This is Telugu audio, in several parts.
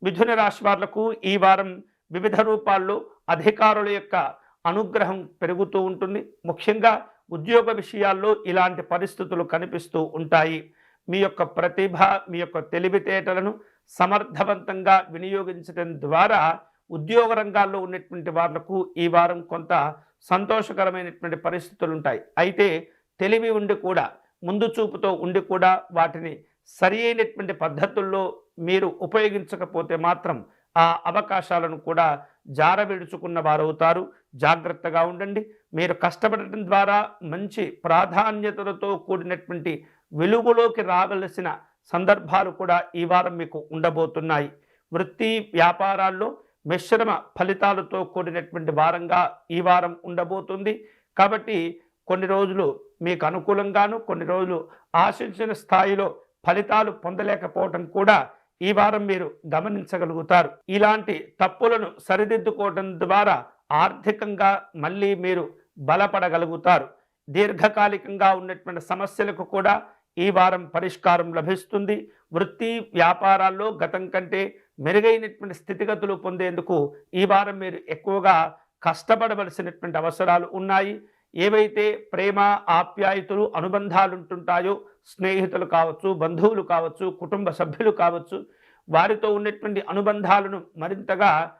మిథున రాశి వాళ్లకు ఈ వారం వివిధ రూపాల్లో అధికారుల యొక్క అనుగ్రహం పెరుగుతూ ఉంటుంది. ముఖ్యంగా ఉద్యోగ విషయాల్లో ఇలాంటి పరిస్థితులు కనిపిస్తూ ఉంటాయి. మీ యొక్క ప్రతిభ, మీ యొక్క తెలివితేటలను సమర్థవంతంగా వినియోగించడం ద్వారా ఉద్యోగ రంగాల్లో ఉన్నటువంటి వాళ్లకు ఈ వారం కొంత సంతోషకరమైనటువంటి పరిస్థితులు ఉంటాయి. అయితే తెలివి ఉండి కూడా, ముందు చూపుతో ఉండి కూడా వాటిని సరి అయినటువంటి పద్ధతుల్లో మీరు ఉపయోగించకపోతే మాత్రం ఆ అవకాశాలను కూడా జారవిడుచుకున్న వారవుతారు. జాగ్రత్తగా ఉండండి. మీరు కష్టపడటం ద్వారా మంచి ప్రాధాన్యతలతో కూడినటువంటి వెలుగులోకి రావలసిన సందర్భాలు కూడా ఈ వారం మీకు ఉండబోతున్నాయి. వృత్తి వ్యాపారాల్లో మిశ్రమ ఫలితాలతో కూడినటువంటి వారంగా ఈ వారం ఉండబోతుంది. కాబట్టి కొన్ని రోజులు మీకు అనుకూలంగాను, కొన్ని రోజులు ఆశించిన స్థాయిలో ఫలితాలు పొందలేకపోవటం కూడా ఈ వారం మీరు గమనించగలుగుతారు. ఇలాంటి తప్పులను సరిదిద్దుకోవడం ద్వారా ఆర్థికంగా మళ్ళీ మీరు బలపడగలుగుతారు. దీర్ఘకాలికంగా ఉన్నటువంటి సమస్యలకు కూడా ఈ వారం పరిష్కారం లభిస్తుంది. వృత్తి వ్యాపారాల్లో గతం కంటే మెరుగైనటువంటి స్థితిగతులు పొందేందుకు ఈ వారం మీరు ఎక్కువగా కష్టపడవలసినటువంటి అవసరాలు ఉన్నాయి. ఏవైతే ప్రేమ, ఆప్యాయతలు, అనుబంధాలు ఉంటుంటాయో, స్నేహితులు కావచ్చు, బంధువులు కావచ్చు, కుటుంబ సభ్యులు కావచ్చు, వారితో ఉన్నటువంటి అనుబంధాలను మరింతగా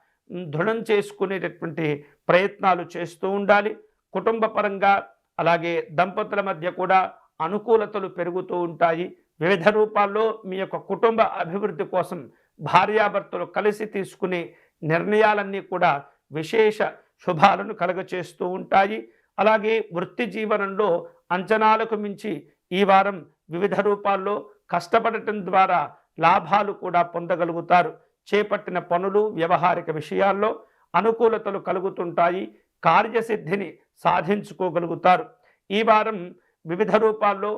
దృఢం చేసుకునేటటువంటి ప్రయత్నాలు చేస్తూ ఉండాలి. కుటుంబ పరంగా అలాగే దంపతుల మధ్య కూడా అనుకూలతలు పెరుగుతూ ఉంటాయి. వివిధ రూపాల్లో మీ యొక్క కుటుంబ అభివృద్ధి కోసం భార్యాభర్తలు కలిసి తీసుకునే నిర్ణయాలన్నీ కూడా విశేష శుభాలను కలుగచేస్తూ ఉంటాయి. అలాగే వృత్తి జీవనంలో అంచనాలకు మించి ఈ వారం వివిధ రూపాల్లో కష్టపడటం ద్వారా లాభాలు కూడా పొందగలుగుతారు. చేపట్టిన పనులు, వ్యవహారిక విషయాల్లో అనుకూలతలు కలుగుతుంటాయి. కార్యసిద్ధిని సాధించుకోగలుగుతారు. ఈ వారం వివిధ రూపాల్లో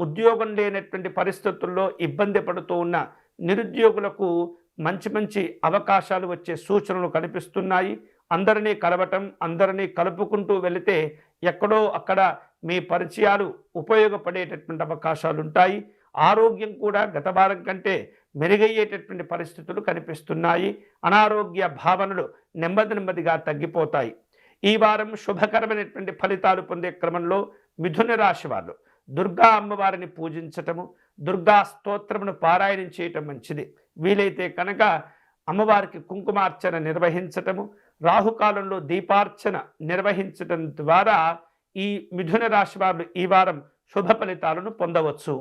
ఉద్యోగం లేనటువంటి పరిస్థితుల్లో ఇబ్బంది పడుతూ ఉన్న నిరుద్యోగులకు మంచి మంచి అవకాశాలు వచ్చే సూచనలు కనిపిస్తున్నాయి. అందరినీ కలవటం, అందరినీ కలుపుకుంటూ వెళితే ఎక్కడో అక్కడ మీ పరిచయాలు ఉపయోగపడేటటువంటి అవకాశాలు ఉంటాయి. ఆరోగ్యం కూడా గత వారం కంటే మెరుగయ్యేటటువంటి పరిస్థితులు కనిపిస్తున్నాయి. అనారోగ్య భావనలు నెమ్మదిగా తగ్గిపోతాయి. ఈ వారం శుభకరమైనటువంటి ఫలితాలు పొందే క్రమంలో మిథున రాశి వారు దుర్గా అమ్మవారిని పూజించటము, దుర్గా స్తోత్రమును పారాయణం చేయటం మంచిది. వీలైతే కనుక అమ్మవారికి కుంకుమార్చన నిర్వహించటము, రాహుకాలంలో దీపార్చన నిర్వహించటం ద్వారా ఈ మిథున రాశి వారు ఈ వారం శుభ ఫలితాలను పొందవచ్చు.